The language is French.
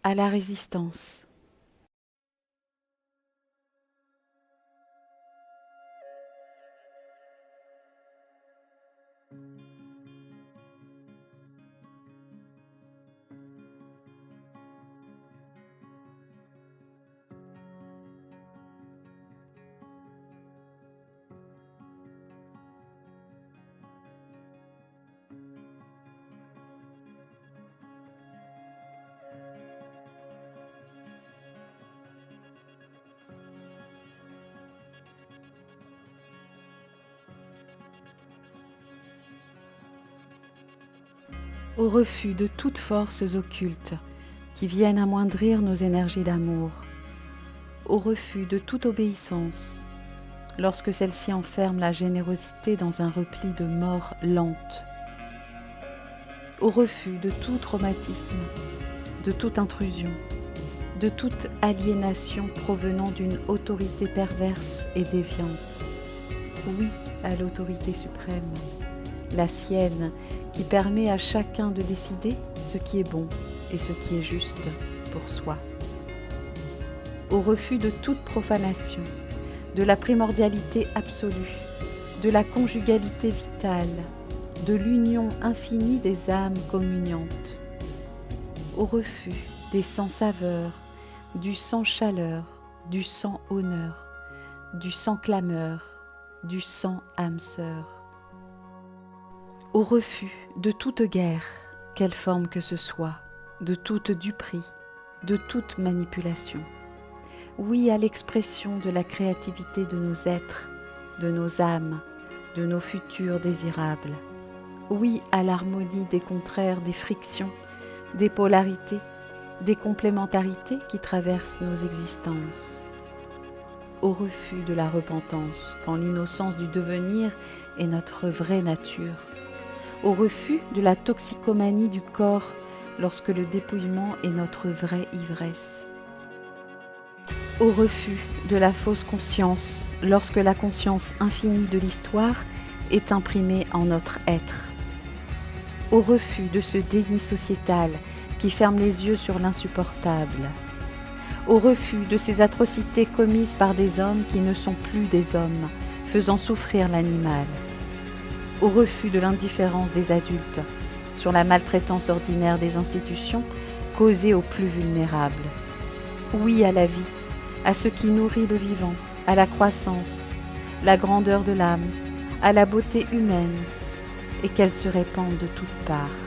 à la résistance. Au refus de toutes forces occultes qui viennent amoindrir nos énergies d'amour, au refus de toute obéissance, lorsque celle-ci enferme la générosité dans un repli de mort lente, au refus de tout traumatisme, de toute intrusion, de toute aliénation provenant d'une autorité perverse et déviante. Oui à l'autorité suprême, la sienne, qui permet à chacun de décider ce qui est bon et ce qui est juste pour soi. Au refus de toute profanation, de la primordialité absolue, de la conjugalité vitale, de l'union infinie des âmes communiantes. Au refus des sans-saveur, du sans-chaleur, du sans-honneur, du sans-clameur, du sans-âme-sœur. Au refus de toute guerre, quelle forme que ce soit, de toute duperie, de toute manipulation. Oui à l'expression de la créativité de nos êtres, de nos âmes, de nos futurs désirables. Oui à l'harmonie des contraires, des frictions, des polarités, des complémentarités qui traversent nos existences. Au refus de la repentance, quand l'innocence du devenir est notre vraie nature. Au refus de la toxicomanie du corps, lorsque le dépouillement est notre vraie ivresse. Au refus de la fausse conscience, lorsque la conscience infinie de l'histoire est imprimée en notre être. Au refus de ce déni sociétal qui ferme les yeux sur l'insupportable. Au refus de ces atrocités commises par des hommes qui ne sont plus des hommes, faisant souffrir l'animal. Au refus de l'indifférence des adultes sur la maltraitance ordinaire des institutions causée aux plus vulnérables. Oui à la vie, à ce qui nourrit le vivant, à la croissance, la grandeur de l'âme, à la beauté humaine, et qu'elle se répande de toutes parts.